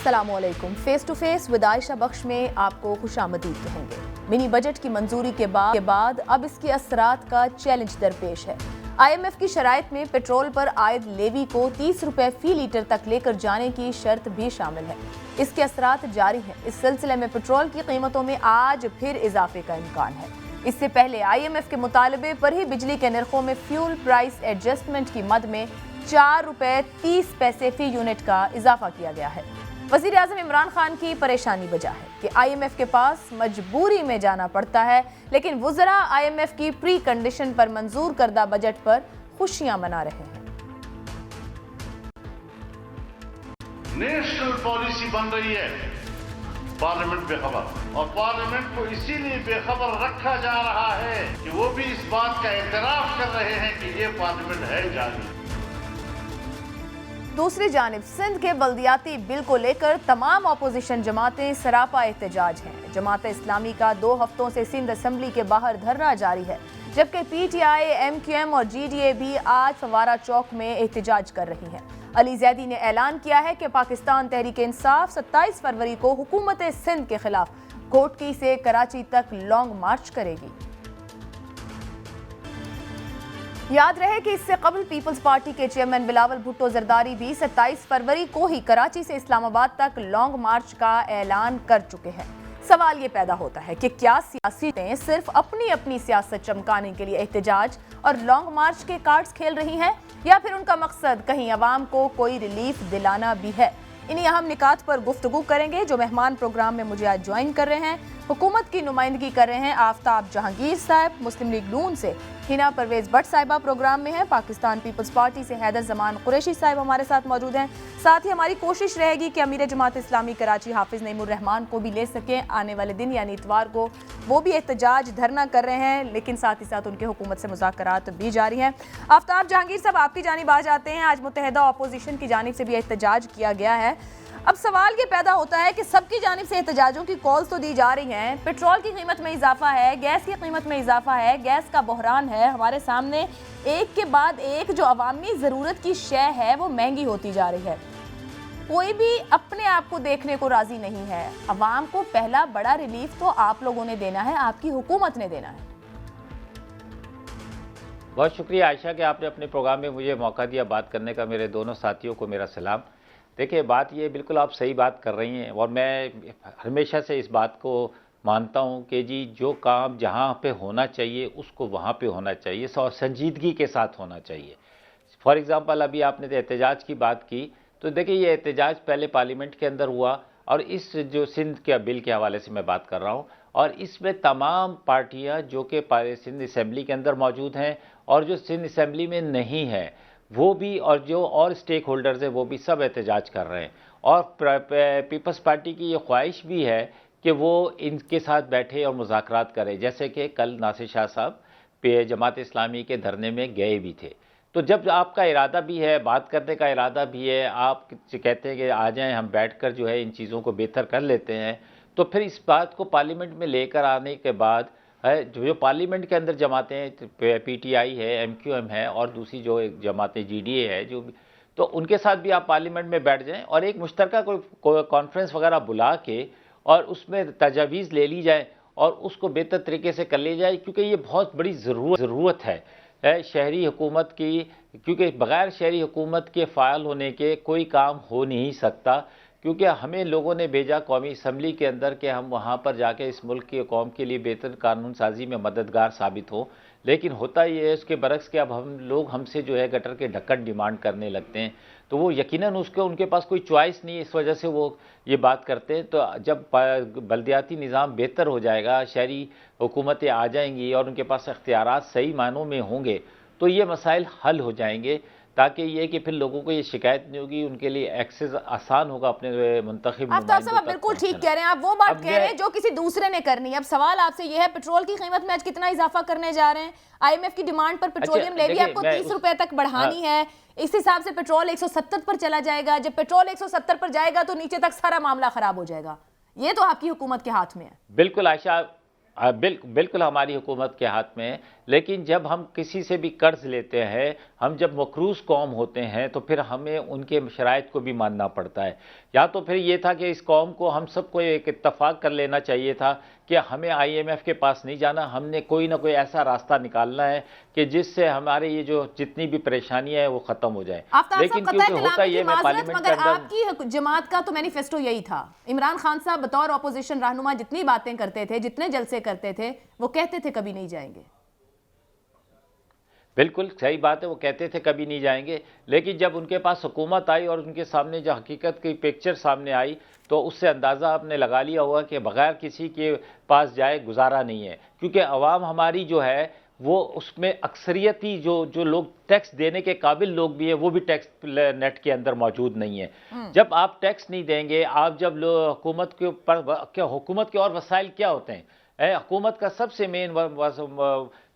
अस्सलामुअलैकुम। Face to face with Ayesha Bakhsh में आपको खुशामदीद कहेंगे। मिनी बजट की मंजूरी के बाद अब इसके असरात का चैलेंज दरपेश है। IMF की शराइत में पेट्रोल पर आयद लेवी को 30 रुपए फी लीटर तक लेकर जाने की शर्त भी शामिल है। इसके असरात जारी हैं। इस सिलसिले में पेट्रोल की कीमतों में आज फिर इजाफे का इम्कान है। इससे पहले IMF के मुतालबे पर ही बिजली के नरखों में फ्यूल प्राइस एडजस्टमेंट की मद में 4 रुपए 30 पैसे फी यूनिट का इजाफा किया गया है। वज़ीर आज़म इमरान खान की परेशानी वजह है कि IMF के पास मजबूरी में जाना पड़ता है, लेकिन वुज़रा IMF की प्री कंडीशन पर मंजूर करदा बजट पर खुशियां मना रहे हैं। नेशनल पॉलिसी बन रही है, पार्लियामेंट बेखबर, और पार्लियामेंट को इसीलिए बेखबर रखा जा रहा है कि वो भी इस बात का एतराफ कर रहे हैं कि ये पार्लियामेंट है जाली। दूसरी जानिब सिंध के बल्दियाती बिल को लेकर तमाम अपोजिशन जमातें सरापा एहतजाज हैं। जमात इस्लामी का 2 हफ्तों से सिंध असम्बली के बाहर धरना जारी है, जबकि PTI, MQM और GDA भी आज फवारा चौक में एहतजाज कर रही हैं। अली जैदी ने ऐलान किया है कि पाकिस्तान तहरीक इंसाफ 27 फरवरी को हुकूमत सिंध के खिलाफ कोटकी से कराची तक लॉन्ग मार्च करेगी। याद रहे कि इससे कबल पीपल्स पार्टी के चेयरमैन बिलावल भुट्टो जरदारी भी 27 फरवरी को ही कराची से इस्लामाबाद तक लॉन्ग मार्च का ऐलान कर चुके हैं। सवाल ये पैदा होता है कि क्या सियासतें सिर्फ अपनी अपनी सियासत चमकाने के लिए एहतजाज और लॉन्ग मार्च के कार्ड्स खेल रही हैं, या फिर उनका मकसद कहीं अवाम को कोई रिलीफ दिलाना भी है। इन्हीं अहम निकात पर गुफ्तगू करेंगे। जो मेहमान प्रोग्राम में मुझे आज ज्वाइन कर रहे हैं, हुकूमत की नुमाइंदगी कर रहे हैं आफ्ताब जहांगीर साहब, मुस्लिम लीग नून से हिना परवेज भट्ट साहिबा प्रोग्राम में है, पाकिस्तान पीपल्स पार्टी से हैदर जमान कुरैशी साहब हमारे साथ मौजूद हैं। साथ ही हमारी कोशिश रहेगी कि अमीर जमात इस्लामी कराची हाफिज नईमुर रहमान को भी ले सकें। आने वाले दिन यानी इतवार को वो भी एहतजाज धरना कर रहे हैं, लेकिन साथ ही साथ उनके हुकूमत से मुज़ाकरात भी जारी हैं। आफ्ताब जहांगीर साहब, आपकी जानिब आ जाते हैं। आज मुत्तहिदा अपोजिशन की जानिब से भी एहतजाज किया गया है। अब सवाल ये पैदा होता है कि सबकी जानिब से एहतजाजों की कॉल्स तो दी जा रही हैं, पेट्रोल की कीमत में इजाफा है, गैस की कीमत में इजाफा है, गैस का बहरान है, हमारे सामने एक के बाद एक जो अवामी ज़रूरत की शय है वो महंगी होती जा रही है। कोई भी अपने आप को देखने को राजी नहीं है। अवाम को पहला बड़ा रिलीफ तो आप लोगों ने देना है, आपकी हुकूमत ने देना है। बहुत शुक्रिया आयशा कि आपने अपने प्रोग्राम में मुझे मौका दिया बात करने का। मेरे दोनों साथियों को मेरा सलाम। देखिए, बात ये बिल्कुल आप सही बात कर रही हैं, और मैं हमेशा से इस बात को मानता हूं कि जी जो काम जहां पे होना चाहिए उसको वहां पे होना चाहिए और संजीदगी के साथ होना चाहिए। फॉर एग्ज़ाम्पल, अभी आपने एहतजाज की बात की, तो देखिए ये एहतजाज पहले पार्लियामेंट के अंदर हुआ, और इस जो सिंध के बिल के हवाले से मैं बात कर रहा हूँ, और इसमें तमाम पार्टियाँ जो कि सिंध असम्बली के अंदर मौजूद हैं और जो सिंध असम्बली में नहीं है वो भी, और जो और स्टेक होल्डर्स हैं वो भी सब एहतजाज कर रहे हैं। और पीपल्स पार्टी की ये ख्वाहिश भी है कि वो इनके साथ बैठे और मुज़ाकरात करें, जैसे कि कल नासिर शाह साहब जमात इस्लामी के धरने में गए भी थे। तो जब आपका इरादा भी है, बात करने का इरादा भी है, आप कहते हैं कि आ जाएं हम बैठकर जो है इन चीज़ों को बेहतर कर लेते हैं, तो फिर इस बात को पार्लियामेंट में लेकर आने के बाद जो पार्लियामेंट के अंदर जमातें PTI है, MQM है, और दूसरी जो जमातें GDA है, जो तो उनके साथ भी आप पार्लियामेंट में बैठ जाएं और एक मुश्तरका कोई कॉन्फ्रेंस वगैरह बुला के और उसमें तजावीज़ ले ली जाए और उसको बेहतर तरीके से कर ली जाए, क्योंकि ये बहुत बड़ी ज़रूरत है शहरी हुकूमत की, क्योंकि बग़ैर शहरी हुकूमत के फ़ायल होने के कोई काम हो नहीं सकता। क्योंकि हमें लोगों ने भेजा कौमी असम्बली के अंदर कि हम वहाँ पर जाके इस मुल्क की कौम के लिए बेहतर कानून साजी में मददगार साबित हो, लेकिन होता ये है उसके बरक्स के अब हम लोग हमसे जो है गटर के ढक्कन डिमांड करने लगते हैं, तो वो यकीनन उसके उनके पास कोई चॉइस नहीं है, इस वजह से वो ये बात करते हैं। तो जब बल्दियाती निज़ाम बेहतर हो जाएगा, शहरी हुकूमतें आ जाएंगी और उनके पास इख्तियारात सही मानों में होंगे, तो ये मसाइल हल हो जाएंगे, ताकि ये कि फिर लोगों को ये शिकायत नहीं होगी, उनके लिए एक्सेस आसान होगा अपने मुंतखब नुमाइंदों तक। आप बिल्कुल ठीक कह रहे हैं, आप वो बात कह रहे हैं जो किसी दूसरे ने करनी है। अब सवाल आपसे ये है, पेट्रोल की कीमत में आज कितना इजाफा करने जा रहे हैं? IMF की डिमांड पर पेट्रोलियम लेवी आपको 30 रुपए तक बढ़ानी है, इस हिसाब से पेट्रोल 170 पर चला जाएगा। जब पेट्रोल 170 पर जाएगा तो नीचे तक सारा मामला खराब हो जाएगा। ये तो आपकी हुकूमत के हाथ में है। बिल्कुल आयशा, बिल्कुल हमारी हुकूमत के हाथ में है, लेकिन जब हम किसी से भी कर्ज लेते हैं, हम जब मकरूज़ कौम होते हैं तो फिर हमें उनके शराइत को भी मानना पड़ता है। या तो फिर ये था कि इस कौम को हम सबको एक इत्तफाक कर लेना चाहिए था कि हमें IMF के पास नहीं जाना, हमने कोई ना कोई ऐसा रास्ता निकालना है कि जिससे हमारे ये जो जितनी भी परेशानियां हैं वो ख़त्म हो जाए। लेकिन क्योंकि होता ये मैं पार्लियामेंट के अंदर, आपकी जमात का तो मैनिफेस्टो यही था। इमरान खान साहब बतौर अपोजिशन रहनुमा जितनी बातें करते थे, जितने जलसे करते थे, वो कहते थे कभी नहीं जाएंगे। बिल्कुल सही बात है, वो कहते थे कभी नहीं जाएंगे, लेकिन जब उनके पास हुकूमत आई और उनके सामने जो हकीकत की पिक्चर सामने आई तो उससे अंदाज़ा आपने लगा लिया होगा कि बगैर किसी के पास जाए गुजारा नहीं है। क्योंकि अवाम हमारी जो है वो उसमें अक्सरियती जो लोग टैक्स देने के काबिल लोग भी हैं वो भी टैक्स नेट के अंदर मौजूद नहीं है। जब आप टैक्स नहीं देंगे, आप जब हुकूमत के ऊपर, हुकूमत के और वसाइल क्या होते हैं? हुकूमत का सबसे मेन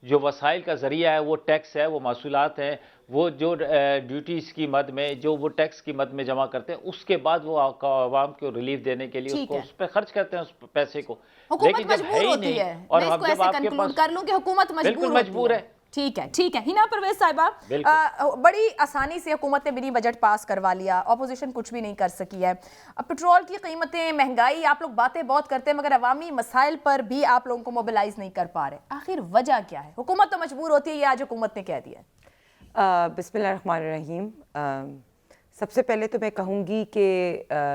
जो वसाइल का ज़रिया है वो टैक्स है, वो मासूलात हैं, वो जो ड्यूटीज़ की मद में जो वो टैक्स की मद में जमा करते हैं, उसके बाद वो आवाम को रिलीफ देने के लिए उसको उस पर खर्च करते हैं उस पैसे को। लेकिन जब है ही नहीं, और अब जब आपके पास कर लूं कि हुकूमत मजबूर है। ठीक है हिना परवेज साहिबा, बड़ी आसानी से हुकूमत ने मिनी बजट पास करवा लिया, ऑपोजिशन कुछ भी नहीं कर सकी है। अब पेट्रोल की कीमतें, महंगाई, आप लोग बातें बहुत करते हैं मगर अवामी मसाइल पर भी आप लोगों को मोबिलाइज नहीं कर पा रहे। आखिर वजह क्या है? हुकूमत तो मजबूर होती है, ये आज हुकूमत ने कह दिया। बिस्मिल्लाहिर्रहमानिर्रहीम। सबसे पहले तो मैं कहूँगी कि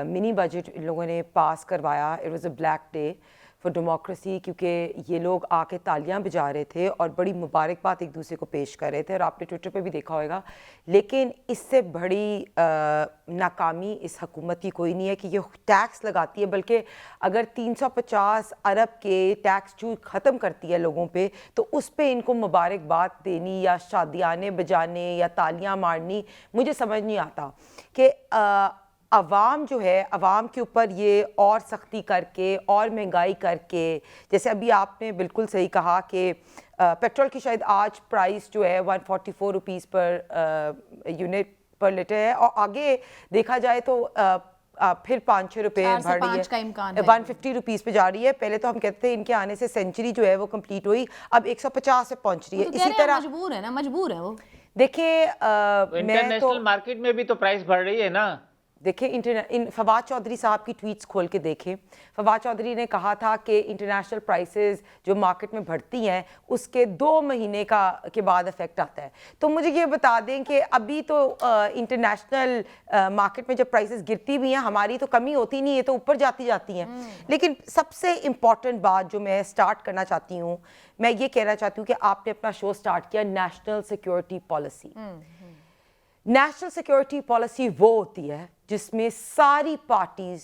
मिनी बजट इन लोगों ने पास करवाया, it was a black day for democracy, क्योंकि ये लोग आके तालियां बजा रहे थे और बड़ी मुबारकबाद एक दूसरे को पेश कर रहे थे, और आपने ट्विटर पे भी देखा होगा। लेकिन इससे बड़ी नाकामी इस हुकूमत की कोई नहीं है कि ये टैक्स लगाती है, बल्कि अगर 350 अरब के टैक्स जो ख़त्म करती है लोगों पे, तो उस पर इनको मुबारकबाद देनी या शादियाने बजाने या तालियां मारनी मुझे समझ नहीं आता कि अवाम जो है, अवाम के ऊपर ये और सख्ती करके और महंगाई करके, जैसे अभी आपने बिल्कुल सही कहा कि पेट्रोल की शायद आज प्राइस जो है 144 रुपीज़ पर यूनिट पर लीटर है, और आगे देखा जाए तो फिर 5-6 रुपये बढ़ रही है, 150 रुपीज़ पे जा रही है। पहले तो हम कहते थे इनके आने से सेंचुरी जो है वो कंप्लीट हुई, अब 150 पे पहुंच रही है। इसी तरह मजबूर है वो। देखिए इंटरनेशनल मार्केट में भी तो प्राइस बढ़ रही है ना। देखिए फवाद चौधरी साहब की ट्वीट्स खोल के देखें। फवाद चौधरी ने कहा था कि इंटरनेशनल प्राइसेस जो मार्केट में बढ़ती हैं उसके 2 महीने के बाद इफेक्ट आता है। तो मुझे ये बता दें कि अभी तो इंटरनेशनल मार्केट में जब प्राइसेस गिरती भी हैं, हमारी तो कमी होती नहीं है, तो ऊपर जाती हैं। लेकिन सबसे इम्पॉर्टेंट बात जो मैं स्टार्ट करना चाहती हूँ, मैं ये कहना चाहती हूँ कि आपने अपना शो स्टार्ट किया national security policy. National security policy वो होती है जिसमें सारी पार्टीज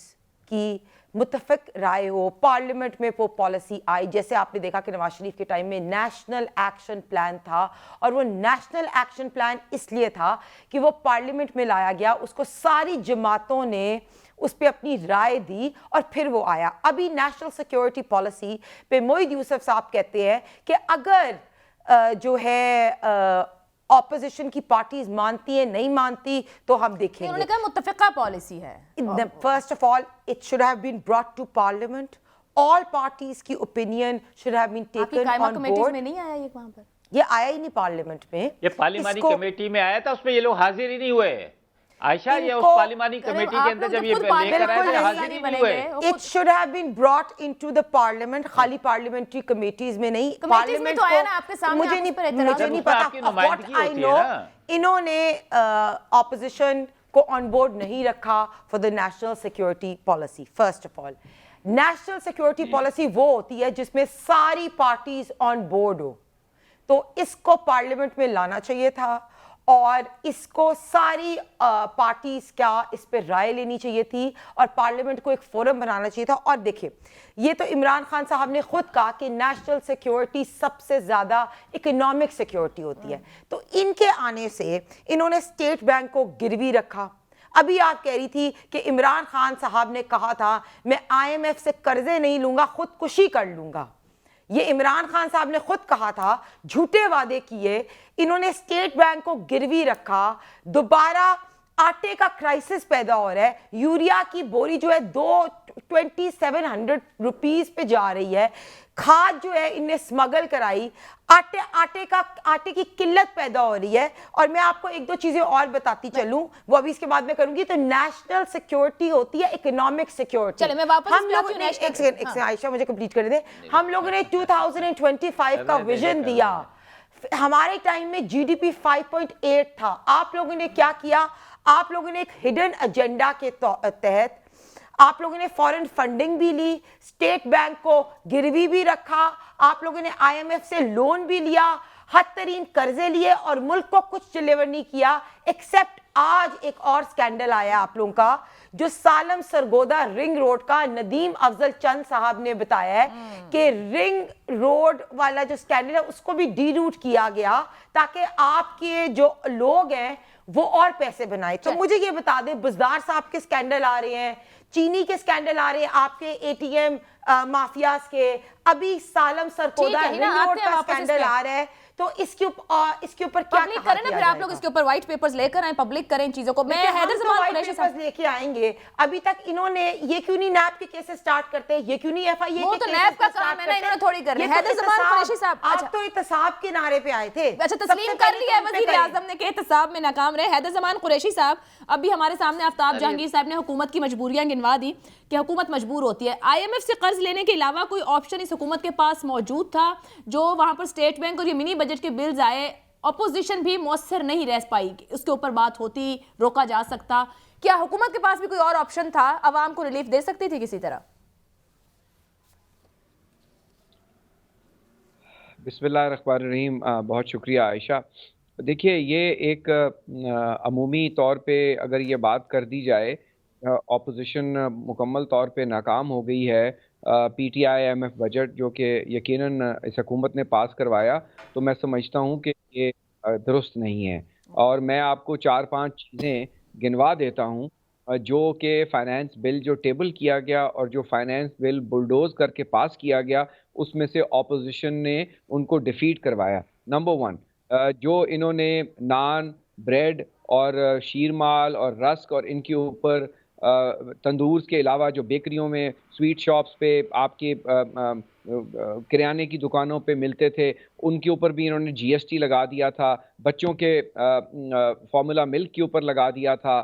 की मुत्तफिक राय हो, पार्लियामेंट में वो पॉलिसी आई। जैसे आपने देखा कि नवाज शरीफ के टाइम में नेशनल एक्शन प्लान था, और वो नेशनल एक्शन प्लान इसलिए था कि वो पार्लियामेंट में लाया गया, उसको सारी जमातों ने उस पर अपनी राय दी और फिर वो आया। अभी नेशनल सिक्योरिटी पॉलिसी पे मोईद यूसुफ साहब कहते हैं कि अगर जो है ऑपोजिशन की पार्टीज मानती है, नहीं मानती, तो हम देखेंगे। उन्होंने कहा मुत्तफिका पॉलिसी है। First of all it should have been brought to parliament, all parties की opinion should have been taken on board. में नहीं आया ये वहां पर, ये आया ही नहीं पार्लियामेंट में। ये पार्लियामानी कमेटी में आया था, उसमें ये लोग हाजिर ही नहीं हुए। आयशा, ये उस पार्लियामानी कमेटी के अंदर जब ये लेकर आए थे हाजिर ही नहीं हुए। It should have been brought into the parliament, खाली पार्लियामेंट्री कमेटीज में नहीं। पार्लियामेंट तो आया ना आपके सामने, मुझे नहीं पता। व्हाट आई नो, इन्होंने ऑपोजिशन को ऑन बोर्ड नहीं रखा for the national security policy. First of all, national security policy वो होती है जिसमें सारी पार्टीज ऑन बोर्ड हो, तो इसको पार्लियामेंट में लाना चाहिए था और इसको सारी पार्टीज क्या इस पे राय लेनी चाहिए थी और पार्लियामेंट को एक फोरम बनाना चाहिए था। और देखिए, ये तो इमरान खान साहब ने खुद कहा कि नेशनल सिक्योरिटी सबसे ज्यादा इकोनॉमिक सिक्योरिटी होती है, तो इनके आने से इन्होंने स्टेट बैंक को गिरवी रखा। अभी आप कह रही थी कि इमरान खान साहब ने कहा था मैं IMF से कर्जे नहीं लूंगा, खुदकुशी कर लूंगा। ये इमरान खान साहब ने खुद कहा था, झूठे वादे किए, इन्होंने स्टेट बैंक को गिरवी रखा। दोबारा आटे का क्राइसिस पैदा हो रहा है, यूरिया की बोरी जो है 2700 रुपीस पे जा रही है, खाद जो है इनने स्मगल कराई, आटे की किल्लत पैदा हो रही है। और मैं आपको एक दो चीजें और बताती चलूं, वो अभी इसके बाद में करूंगी। तो नेशनल सिक्योरिटी होती है इकोनॉमिक सिक्योरिटी। चले मैं वापस हम लोगों ने एक सेकंड आयशा मुझे कंप्लीट कर दे। हम लोगों ने 2025 का विजन दिया। हमारे टाइम में जीडीपी 5.8 था। आप लोगों ने क्या किया? आप लोगों ने एक हिडन एजेंडा के तहत आप लोगों ने फॉरेन फंडिंग भी ली, स्टेट बैंक को गिरवी भी रखा, आप लोगों ने आईएमएफ से लोन भी लिया, हद तरीन कर्जे लिए और मुल्क को कुछ डिलीवर नहीं किया। एक्सेप्ट आज एक और स्कैंडल आया आप लोगों का, जो सालम सरगोदा रिंग रोड का नदीम अफजल चंद साहब ने बताया है कि रिंग रोड वाला जो स्कैंडल है उसको भी डीरूट किया गया ताकि आपके जो लोग हैं वो और पैसे बनाए। तो मुझे ये बता दें, बुजदार साहब के स्कैंडल आ रहे हैं, चीनी के स्कैंडल आ रहे हैं, आपके एटीएम माफियाज के, अभी सालम सरगोदा रिंग रोड का स्कैंडल आ रहा है। तो इसके ऊपर क्या पब्लिक करें ना, फिर आप लोग इसके ऊपर व्हाइट पेपर्स लेकर आए, पब्लिक करें इन चीजों को। मैं हैदर जमान कुरैशी साहब लेके आएंगे। अभी तक इन्होंने ये क्यों नहीं नैब के केसेस स्टार्ट करते, ये क्यों नहीं एफआईए वो तो नैब का काम है ना, इन्होंने थोड़ी करना है। हैदर जमान कुरैशी साहब आप तो एहतसाब के नारे पे आए थे। अच्छा, तस्लीम कर लिया है वजीर आजम ने कि एहतसाब में नाकाम रहे। हैदर जमान कुरैशी साहब, अभी हमारे सामने आफ्ताब जहांगीर साहब ने हुकूमत की मजबूरियां गिनवा दी कि हुकूमत मजबूर होती है। आईएमएफ से कर्ज लेने के अलावा कोई ऑप्शन इस हुकूमत के पास मौजूद था? जो वहां पर स्टेट बैंक और ये मिनी बजट के बिल्स आए, अपोजिशन भी मौसर नहीं रह पाई, उसके ऊपर बात होती, रोका जा सकता। क्या हुकूमत के पास भी कोई और ऑप्शन था? अवाम को रिलीफ दे सकती थी किसी तरह? बिस्मिल्लाहिर्रहमानिर्रहीम। बहुत शुक्रिया आयशा। देखिए, ये एक अमूमी तौर पे अगर ये बात कर दी जाए, ऑपोजिशन मुकम्मल तौर पे नाकाम हो गई है। पीटीआई एमएफ बजट जो कि यकीनन इस हुकूमत ने पास करवाया, तो मैं समझता हूँ कि ये दुरुस्त नहीं है। और मैं आपको 4-5 चीज़ें गिनवा देता हूँ जो कि फाइनेंस बिल जो टेबल किया गया और जो फाइनेंस बिल बुलडोज करके पास किया गया, उसमें से ऑपोजिशन ने उनको डिफीट करवाया। नंबर 1, जो इन्होंने नान, ब्रेड और शीरमाल और रस्क और इनके ऊपर तंदूर के अलावा जो बेकरियों में, स्वीट शॉप्स पे, आपके किराने की दुकानों पे मिलते थे, उनके ऊपर भी इन्होंने जीएसटी लगा दिया था। बच्चों के फार्मूला मिल्क के ऊपर लगा दिया था।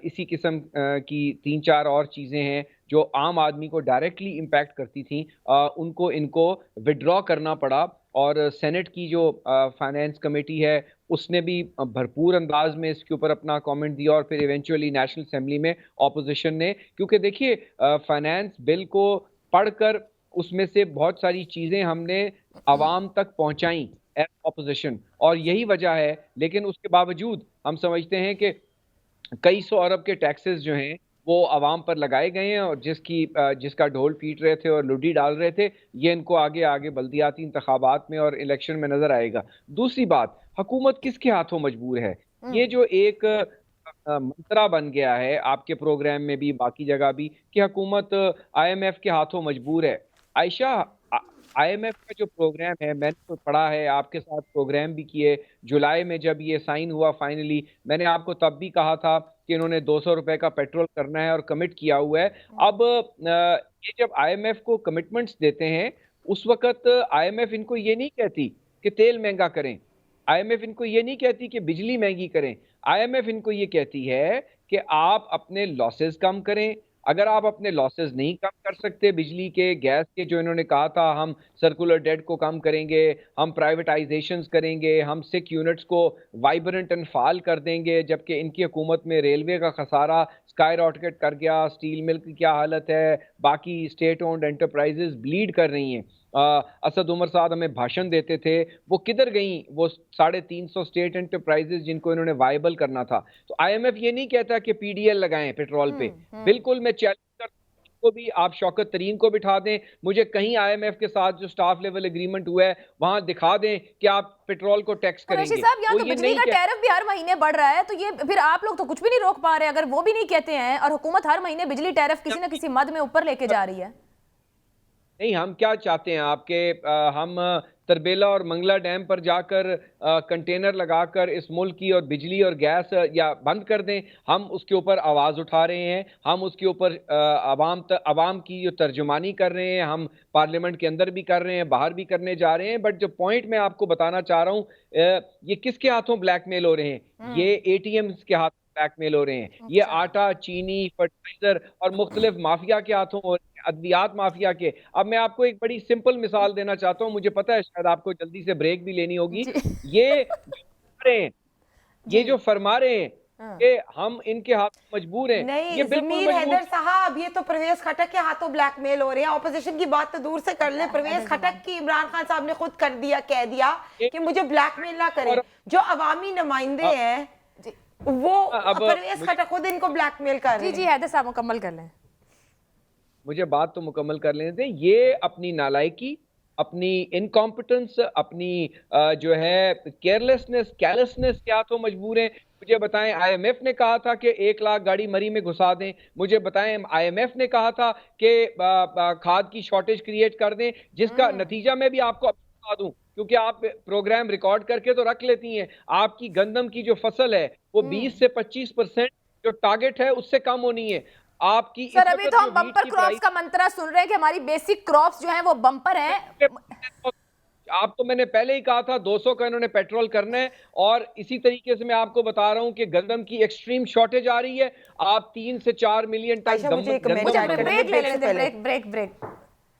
इसी किस्म की 3-4 और चीज़ें हैं जो आम आदमी को डायरेक्टली इम्पैक्ट करती थी, उनको इनको विड्रॉ करना पड़ा। और सेनेट की जो फाइनेंस कमेटी है उसने भी भरपूर अंदाज में इसके ऊपर अपना कमेंट दिया और फिर इवेंचुअली नेशनल असेंबली में ऑपोजिशन ने, क्योंकि देखिए फाइनेंस बिल को पढ़कर उसमें से बहुत सारी चीज़ें हमने आवाम तक पहुंचाई एज ऑपोजिशन, और यही वजह है। लेकिन उसके बावजूद हम समझते हैं कि कई सौ अरब के टैक्सेस जो हैं वो आवाम पर लगाए गए हैं और जिसका ढोल पीट रहे थे और लुडी डाल रहे थे, ये इनको आगे आगे बल्दियाती इंतखाबात में और इलेक्शन में नजर आएगा। दूसरी बात, हुकूमत किसके हाथों मजबूर है? ये जो एक मंत्रा बन गया है आपके प्रोग्राम में भी, बाकी जगह भी, कि हुकूमत आईएमएफ के हाथों मजबूर है। आयशा, आईएमएफ का जो प्रोग्राम है, मैंने तो पढ़ा है, आपके साथ प्रोग्राम भी किए। जुलाई में जब ये साइन हुआ फाइनली, मैंने आपको तब भी कहा था कि इन्होंने 200 रुपए का पेट्रोल करना है और कमिट किया हुआ है। अब ये जब आईएमएफ को कमिटमेंट्स देते हैं, उस वक्त आईएमएफ इनको ये नहीं कहती कि तेल महंगा करें, आईएमएफ इनको ये नहीं कहती कि बिजली महंगी करें। आईएमएफ इनको ये कहती है कि आप अपने लॉसेस कम करें। अगर आप अपने लॉसेस नहीं कम कर सकते, बिजली के, गैस के, जो इन्होंने कहा था हम सर्कुलर डेट को कम करेंगे, हम प्राइवेटाइजेशंस करेंगे, हम सिक यूनिट्स को वाइब्रेंट एंड फाल कर देंगे, जबकि इनकी हुकूमत में रेलवे का खसारा स्काई रॉकेट कर गया, स्टील मिल की क्या हालत है, बाकी स्टेट ओन्ड एंटरप्राइजेज ब्लीड कर रही हैं। असद उमर साहब हमें भाषण देते थे, वो किधर गई वो 350 स्टेट एंटरप्राइजेज जिनको इन्होंने वायबल करना था? तो आईएमएफ ये नहीं कहता कि पीडीएल लगाएं पेट्रोल पे। बिल्कुल मैं चैलेंज करता हूं को भी, आप शौकत तरीन को बिठा दें, मुझे कहीं आईएमएफ के साथ जो स्टाफ लेवल एग्रीमेंट हुआ है वहां दिखा दें कि आप पेट्रोल को टैक्स करेंगे। साहब, यहाँ तो बिजली का टैरिफ भी हर महीने बढ़ रहा है, तो ये फिर आप लोग तो कुछ भी नहीं रोक पा रहे अगर वो भी नहीं कहते हैं, और हुकूमत हर महीने बिजली टैरिफ किसी न किसी मद में ऊपर लेके जा रही है। नहीं, हम क्या चाहते हैं आपके, हम तरबेला और मंगला डैम पर जाकर कंटेनर लगाकर इस मुल्क की और बिजली और गैस या बंद कर दें। हम उसके ऊपर आवाज़ उठा रहे हैं, हम उसके ऊपर अवाम की जो तर्जुमानी कर रहे हैं, हम पार्लियामेंट के अंदर भी कर रहे हैं, बाहर भी करने जा रहे हैं। बट जो पॉइंट मैं आपको बताना चाह रहा हूँ, ये किसके हाथों ब्लैकमेल हो रहे हैं? ये एटीएम्स के हाथ ब्लैकमेल हो रहे हैं। ये आटा, चीनी, फर्टिलाइजर और मुख्तलिफ माफिया के हाथों हो रहे हैं, अद्वियात माफिया के। अब मैं आपको एक बड़ी सिंपल मिसाल देना चाहता हूँ, मुझे पता है शायद आपको जल्दी से ब्रेक भी लेनी होगी। ये जो फरमा रहे हैं कि हम इनके हाथ मजबूर हैं, नहीं ये बिल्कुल ज़मीर हैदर साहब, ये तो परवेज खटक के हाथों ब्लैकमेल हो रहे हैं। ऑपोजिशन की बात तो दूर से कर ले, परवेज खटक की इमरान खान साहब ने खुद कर दिया, कह दिया कि मुझे ब्लैकमेल ना करें। जो अवामी नुमाइंदे हैं वो परवेज खटक खुद इनको ब्लैकमेल कर रहे हैं। जी हैदर साहब मुकम्मल कर लें। मुझे बात तो मुकम्मल कर लेने दें। ये अपनी नालायकी, अपनी इनकॉम्पिटेंस, अपनी जो है केयरलेसनेस, कैलेसनेस के हाथों मजबूर हैं। मुझे बताएं, आईएमएफ ने कहा था कि 1 लाख गाड़ी मरी में घुसा दें। मुझे बताएं, आईएमएफ ने कहा था कि खाद की शॉर्टेज क्रिएट कर दें, जिसका नतीजा मैं भी आपको बता दूं, क्योंकि आप प्रोग्राम रिकॉर्ड करके तो रख लेती हैं। आपकी गंदम की जो फसल है वो 20 से 25% जो टारगेट है उससे कम होनी है आपकी। सर अभी तो हम बम्पर क्रॉप्स का मंत्रा सुन रहे हैं कि हमारी बेसिक क्रॉप्स जो हैं वो बम्पर हैं। आपको मैंने पहले ही कहा था 200 का इन्होंने पेट्रोल करना है। और इसी तरीके से मैं आपको बता रहा हूं कि गंदम की एक्सट्रीम शॉर्टेज आ रही है। आप 3 से 4 मिलियन टन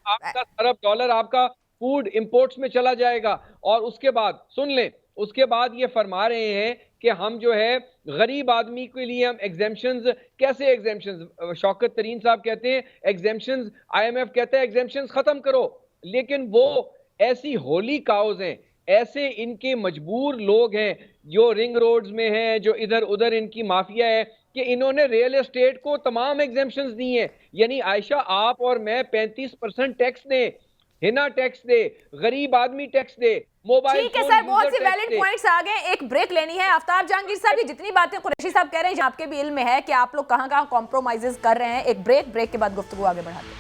आपका $1 अरब आपका फूड इंपोर्ट्स में चला जाएगा। और उसके बाद सुन लें, उसके बाद ये फरमा रहे हैं कि हम जो है गरीब आदमी के लिए हम एग्जेम्पशंस, कैसे एग्जेम्पशंस? शौकत तरीन साहब कहते हैं एग्जेम्पशंस, आईएमएफ कहता है एग्जेम्पशंस खत्म करो। लेकिन वो ऐसी होली काउज हैं, ऐसे इनके मजबूर लोग हैं जो रिंग रोड्स में हैं, जो इधर उधर इनकी माफिया है, कि इन्होंने रियल एस्टेट को तमाम एग्जेम्पशंस दी हैं। यानी आयशा, आप और मैं 35% टैक्स दें, हिना टैक्स दे, गरीब आदमी टैक्स दे, मोबाइल। ठीक है सर, बहुत सी वैलिड पॉइंट्स आ गए। एक ब्रेक लेनी है। आफ्ताब जहांगीर साहब, ये जितनी बातें कुरैशी साहब कह रहे हैं, आपके भी इल्म में है कि आप लोग कहां-कहां कॉम्प्रोमाइजेस कर रहे हैं। एक ब्रेक के बाद गुफ्तगू आगे बढ़ाते हैं।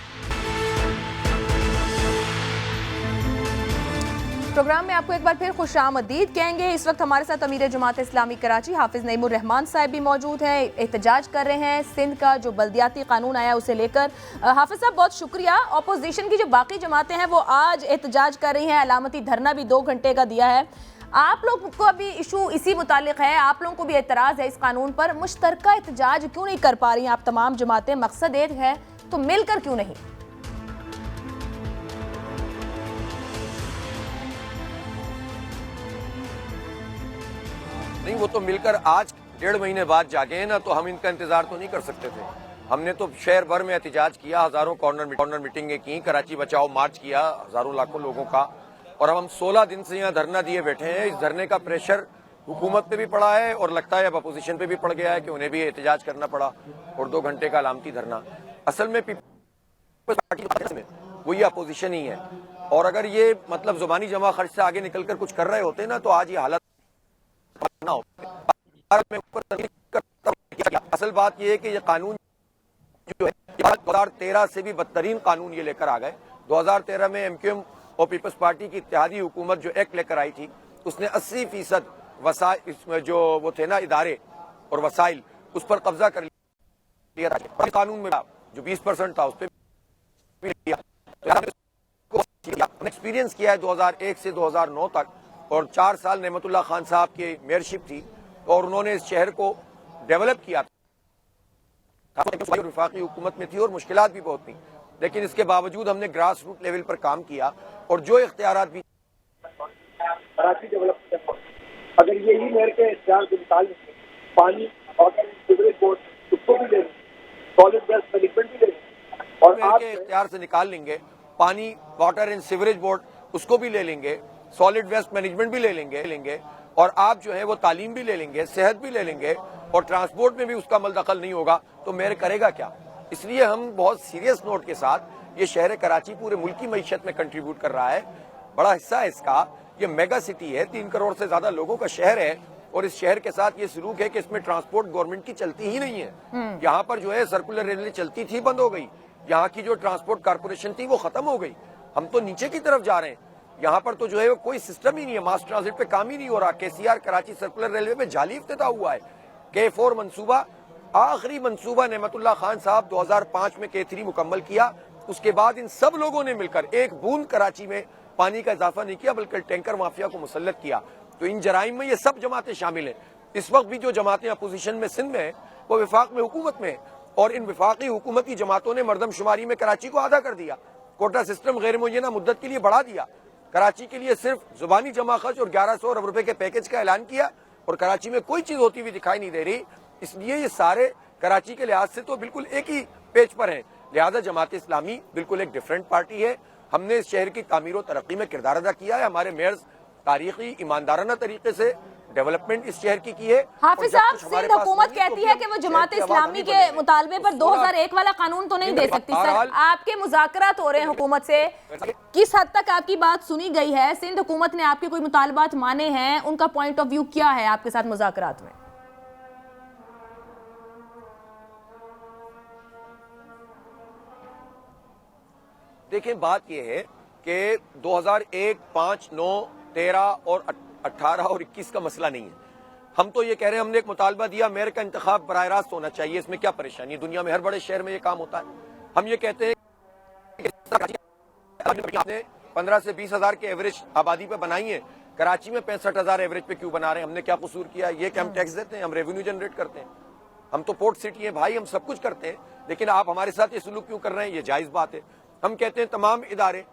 प्रोग्राम में आपको एक बार फिर खुशामदीद कहेंगे। इस वक्त हमारे साथ अमीर जमात इस्लामी कराची हाफिज नईमुर रहमान साहब भी मौजूद हैं, एहतजाज कर रहे हैं सिंध का जो बल्दियाती कानून आया उसे लेकर। हाफिज साहब बहुत शुक्रिया। अपोजिशन की जो बाकी जमातें हैं वो आज एहतजाज कर रही हैं, अलामती धरना भी 2 घंटे का दिया है। आप लोग को अभी इशू इसी मुतालिक है, आप लोगों को भी एतराज़ है इस कानून पर, मुश्तरका एहतजाज क्यों नहीं कर पा रही हैं आप तमाम जमातें? मकसद एक है तो मिलकर क्यों नहीं? नहीं, वो तो मिलकर आज 1.5 महीने बाद जागे हैं ना, तो हम इनका इंतजार तो नहीं कर सकते थे। हमने तो शहर भर में एहतजाज किया, हजारों कॉर्नर मीटिंगें की, कराची बचाओ मार्च किया हजारों लाखों लोगों का। और अब हम 16 दिन से यहाँ धरना दिए बैठे हैं। इस धरने का प्रेशर हुकूमत पे भी पड़ा है और लगता है अब अपोजिशन पे भी पड़ गया है कि उन्हें भी एहतजाज करना पड़ा। और 2 घंटे का अलामती धरना, असल में पीपल्स पार्टी में वो ये अपोजिशन ही है। और अगर ये मतलब जुबानी जमा खर्च से आगे निकल कर कुछ कर रहे होते ना, तो आज ये हालत ना होते। असल बात ये है कि ये कानून जो है 2013 से भी बदतरीन कानून ये लेकर आ गए। 2013 में एमक्यूएम और पीपल्स पार्टी की इत्तेहादी हुकूमत जो एक्ट लेकर आई थी, उसने 80% वसाइल जो वो थे ना इदारे और वसाइल, उस पर कब्जा कर लिया था। कानून में जो 20% था उस पर एक्सपीरियंस किया है 2001 से 2009 तक। और 4 साल नेमतुल्लाह खान साहब की मेयरशिप थी और उन्होंने इस शहर को डेवलप किया था। वफाकी हुकूमत में थी और मुश्किलात भी बहुत थी, लेकिन इसके बावजूद हमने ग्रास रूट लेवल पर काम किया और जो इख्तियारात भी कराची डेवलप अगर यही मेयर के इख्तियार से निकाल देंगे, पानी और सीवरेज बोर्ड उसको भी ले, सॉलिड वेस्ट मैनेजमेंट भी ले, और मेयर के इख्तियार से निकाल लेंगे, पानी वाटर एंड सीवरेज बोर्ड उसको भी ले लेंगे, सॉलिड वेस्ट मैनेजमेंट भी ले लेंगे और आप जो है वो तालीम भी ले लेंगे, सेहत भी ले लेंगे और ट्रांसपोर्ट में भी उसका अमल दखल नहीं होगा, तो मेयर करेगा क्या? इसलिए हम बहुत सीरियस नोट के साथ ये शहर कराची पूरे मुल्क की मईशत में कंट्रीब्यूट कर रहा है। बड़ा हिस्सा है इसका। ये मेगा सिटी है, 3 करोड़ से ज्यादा लोगों का शहर है और इस शहर के साथ ये सलूक है कि इसमें ट्रांसपोर्ट गवर्नमेंट की चलती ही नहीं है। यहाँ पर जो है सर्कुलर रेलवे चलती थी, बंद हो गई। यहाँ की जो ट्रांसपोर्ट कारपोरेशन थी वो खत्म हो गई। हम तो नीचे की तरफ जा रहे हैं। यहाँ पर तो जो है वो कोई सिस्टम ही नहीं है, मास ट्रांजिट पे काम ही नहीं हो रहा। KCR कराची सर्कुलर रेलवे में जाली इफ्तिताह हुआ है। K4 मंसूबा, आखिरी मंसूबा नेमतुल्लाह खान साहब 2005 में K3 मुकम्मल किया। उसके बाद इन सब लोगों ने मिलकर एक बूंद कराची में पानी का इजाफा नहीं किया, बल्कि टैंकर माफिया को मुसल्लत किया। तो इन जराइम में ये सब जमातें शामिल हैं। इस वक्त भी जो जमातें अपोजिशन में सिंध में है, वो विफाक में हुकूमत में है, और इन विफाकी हुकूमती जमातों ने मरदमशुमारी में कराची को आधा कर दिया। कोटा सिस्टम गैर मुय्यना मुद्दत के लिए बढ़ा दिया। कराची के लिए सिर्फ जुबानी जमा खर्च और 1100 अरब रुपए के पैकेज का ऐलान किया, और कराची में कोई चीज होती हुई दिखाई नहीं दे रही। इसलिए ये सारे कराची के लिहाज से तो बिल्कुल एक ही पेज पर हैं। लिहाजा जमात इस्लामी बिल्कुल एक डिफरेंट पार्टी है। हमने इस शहर की तामीर और तरक्की में किरदार अदा किया है। हमारे मेयर्स तारीखी ईमानदाराना तरीके से डेवलपमेंट इस शहर की है। हाफिज साहब, सिंध हुकूमत कहती है कि वो जमात इस्लामी के मुतालबे पर 2001 वाला कानून तो नहीं दे सकती। सर, आपके मुज़ाकरात हो रहे हैं हुकूमत से, किस हद तक आपकी बात सुनी गई है? सिंध हुकूमत ने आपके कोई मुतालबात माने हैं? उनका पॉइंट ऑफ व्यू क्या है आपके साथ मुज़ाकरात में? देखिए, बात यह है कि 2001, 5, 9, 13 और 18 और 21 का मसला नहीं है। हम तो ये कह रहे हैं, हमने एक मुतालबा दिया, मेयर का इंतखाब बराह रास्त होना चाहिए। इसमें क्या परेशानी है? दुनिया में हर बड़े शहर में ये काम होता है। हम ये कहते हैं कि 15 से 20 हजार के एवरेज आबादी पे बनाई है, कराची में 65,000 एवरेज पे क्यों बना रहे हैं? हमने क्या कसूर किया? ये कि हम टैक्स देते हैं, हम रेवेन्यू जनरेट करते हैं, हम तो पोर्ट सिटी है भाई, हम सब कुछ करते हैं, लेकिन आप हमारे साथ ये सलूक क्यों कर रहे हैं? ये जायज बात है। हम कहते हैं तमाम इदारे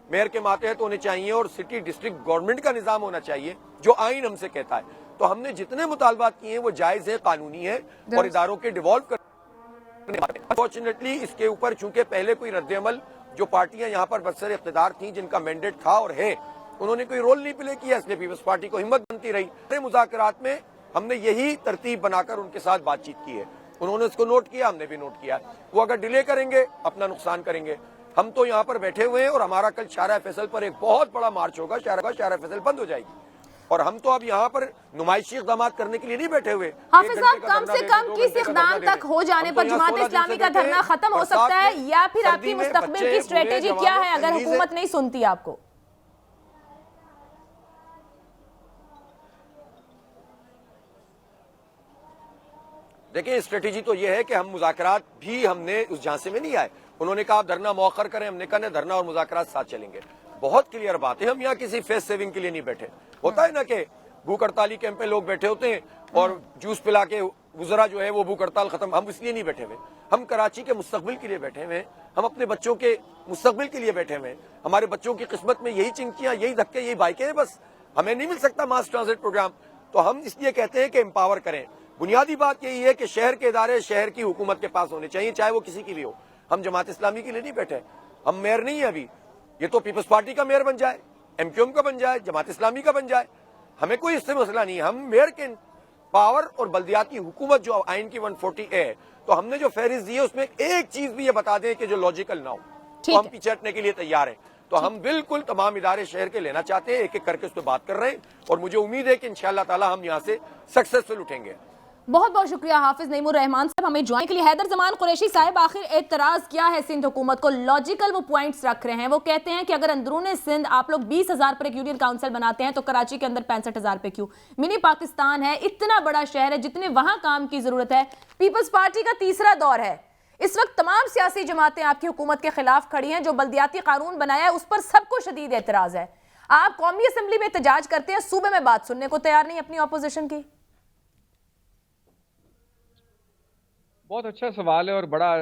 मेयर के मातहत होने चाहिए और सिटी डिस्ट्रिक्ट गवर्नमेंट का निजाम होना चाहिए, जो आइन हमसे कहता है। तो हमने जितने मुतालबात किए हैं वो जायज है, कानूनी है, और इदारों के डिवॉल्व करने। अनफॉर्चुनेटली इसके ऊपर चूंकि पहले कोई रद्द-ए-अमल, जो पार्टियां यहाँ पर बरसर इख्तिदार थी, जिनका मैंडेट था और है, उन्होंने कोई रोल नहीं प्ले किया, इसलिए पीपल्स पार्टी को हिम्मत बनती रही। मुज़ाकरात में हमने यही तरतीब बनाकर उनके साथ बातचीत की है। उन्होंने उसको नोट किया, हमने भी नोट किया। वो अगर डिले करेंगे अपना नुकसान करेंगे। हम तो यहाँ पर बैठे हुए हैं और हमारा कल शारा फैसल पर एक बहुत बड़ा मार्च होगा। शारा फैसल बंद हो जाएगी, और हम तो अब यहाँ पर नुमाइशी इक़दाम करने के लिए नहीं बैठे हुए। हाफिज साहब, कम से कम किस इक़दाम तक हो जाने पर जमात इस्लामी का धरना खत्म हो सकता है, या फिर आपकी मुस्तक़बिल की स्ट्रेटेजी क्या है अगर हुकूमत नहीं सुनती आपको? देखिए, स्ट्रेटेजी तो ये है कि हम मुज़ाकरात भी हमने उस झांसे में नहीं आए। उन्होंने कहा आप धरना मौखर करें, हमने कहा धरना और मुज़ाकरात साथ चलेंगे। बहुत क्लियर बात है, हम यहाँ किसी फेस सेविंग के लिए नहीं बैठे। होता है ना कि भूख हड़ताली कैंप पे लोग बैठे होते हैं और जूस पिला के गुजरा जो है वो भूख हड़ताल खत्म। हम इसलिए नहीं बैठे हुए, हम कराची के मुस्तकबिल के लिए बैठे हुए हैं, हम अपने बच्चों के मुस्तकबिल के लिए बैठे हुए हैं। हमारे बच्चों की किस्मत में यही चिंकियां, यही धक्के, यही बाइकें हैं। बस हमें नहीं मिल सकता मास ट्रांजिट प्रोग्राम, तो हम इसलिए कहते हैं कि एम्पावर करें। बुनियादी बात यही है कि शहर के इदारे शहर की हुकूमत के पास होने चाहिए, चाहे वो किसी की भी हो। हम जमात इस्लामी के लिए नहीं बैठे, हम मेयर नहीं है अभी। ये तो पीपल्स पार्टी का मेयर बन जाए, MQM का बन जाए, जमात इस्लामी का बन जाए, हमें कोई इससे मसला नहीं है। हम मेयर के पावर और बल्दियाती हुकूमत जो आइन की 140A है, तो हमने जो फहरिस्त दी है उसमें एक चीज भी ये बता दें कि जो लॉजिकल ना हो, तो हम पीछे हटने के लिए तैयार हैं। तो हम बिल्कुल तमाम इदारे शहर के लेना चाहते हैं, एक एक करके उस पर बात कर रहे हैं, और मुझे उम्मीद है कि इंशाअल्लाह ताला हम यहाँ से सक्सेसफुल उठेंगे। बहुत बहुत शुक्रिया हाफिज नईमुर रहमान साहब हमें ज्वाइन के लिए। हैदर जमान कुरैशी साहब, आखिर एतराज क्या है सिंध हुकूमत को? लॉजिकल वो पॉइंट्स रख रहे हैं। वो कहते हैं कि अगर अंदरूने सिंध आप लोग 20,000 पर एक यूनियन काउंसिल बनाते हैं, तो कराची के अंदर 65,000 पे क्यों? मिनी पाकिस्तान है, इतना बड़ा शहर है, जितने वहां काम की जरूरत है। पीपल्स पार्टी का तीसरा दौर है। इस वक्त तमाम सियासी जमातें आपकी हुकूमत के खिलाफ खड़ी हैं। जो बल्दियाती कानून बनाया है उस पर सबको शदीद एतराज है। आप कौमी असम्बली में एहतजाज करते हैं, सूबे में बात सुनने को तैयार नहीं अपनी अपोजिशन की। बहुत अच्छा सवाल है और बड़ा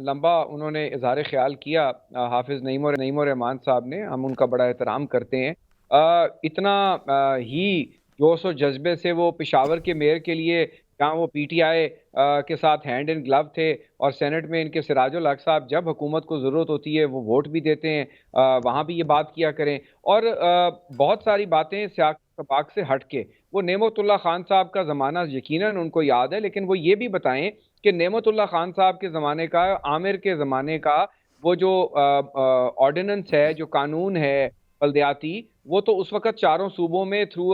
लंबा उन्होंने इज़हार ख्याल किया हाफिज़ नईमुर रहमान साहब ने। हम उनका बड़ा एहतराम करते हैं। इतना ही जोश और जज्बे से वो पेशावर के मेयर के लिए, जहाँ वो PTI के साथ हैंड इन ग्लव थे, और सेनेट में इनके सिराजुल हक साहब जब हुकूमत को ज़रूरत होती है वो वोट भी देते हैं, वहाँ भी ये बात किया करें। और बहुत सारी बातें सियासत से हट के, वो नेमतुल्लाह खान साहब का ज़माना यकीनन उनको याद है, लेकिन वो ये भी बताएं कि नेमतुल्लाह खान साहब के ज़माने का, आमिर के ज़माने का वो जो ऑर्डिनेंस है, जो कानून है बल्दियाती, वो तो उस वक़्त चारों सूबों में थ्रू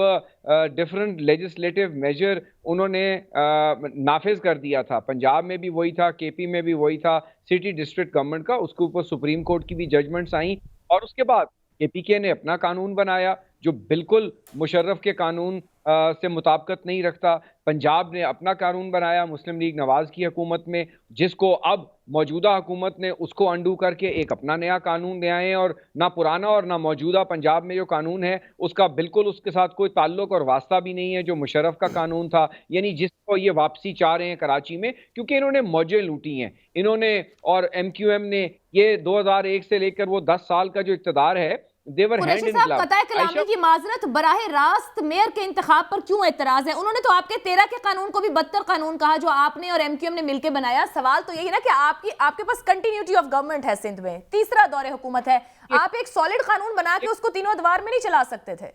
डिफरेंट लेजिस्लेटिव मेजर उन्होंने नाफिज कर दिया था। पंजाब में भी वही था, KP में भी वही था, सिटी डिस्ट्रिक्ट गवर्नमेंट का, उसके ऊपर सुप्रीम कोर्ट की भी जजमेंट्स आई, और उसके बाद केपीके ने अपना कानून बनाया जो बिल्कुल मुशर्रफ के कानून से मुताबिकत नहीं रखता। पंजाब ने अपना कानून बनाया मुस्लिम लीग नवाज की हुकूमत में, जिसको अब मौजूदा हुकूमत ने उसको अंडू करके एक अपना नया कानून ले आए हैं, और ना पुराना और ना मौजूदा पंजाब में जो कानून है उसका बिल्कुल उसके साथ कोई ताल्लुक और वास्ता भी नहीं है जो मुशर्रफ का कानून था। यानी जिसको ये वापसी चाह रहे हैं कराची में, क्योंकि इन्होंने मौजें लूटी हैं इन्होंने, और MQM ने ये 2001 से लेकर वो 10 साल का जो इक़्तिदार है, देवर हैंड कुरैशी इन साहब, ग्लव। कताए कलामी की माजरत, बराह रास्त मेयर के इंतखाब पर क्यों एतराज है? उन्होंने तो आपके 13 के कानून को भी बदतर कानून कहा जो आपने और MQM ने मिलकर बनाया। सवाल तो यही ना कि आपके पास कंटिन्यूटी ऑफ गवर्नमेंट है, सिंध में तीसरा दौरे हुकूमत है, आप एक सॉलिड कानून बना के उसको तीनों अदवार में नहीं चला सकते थे?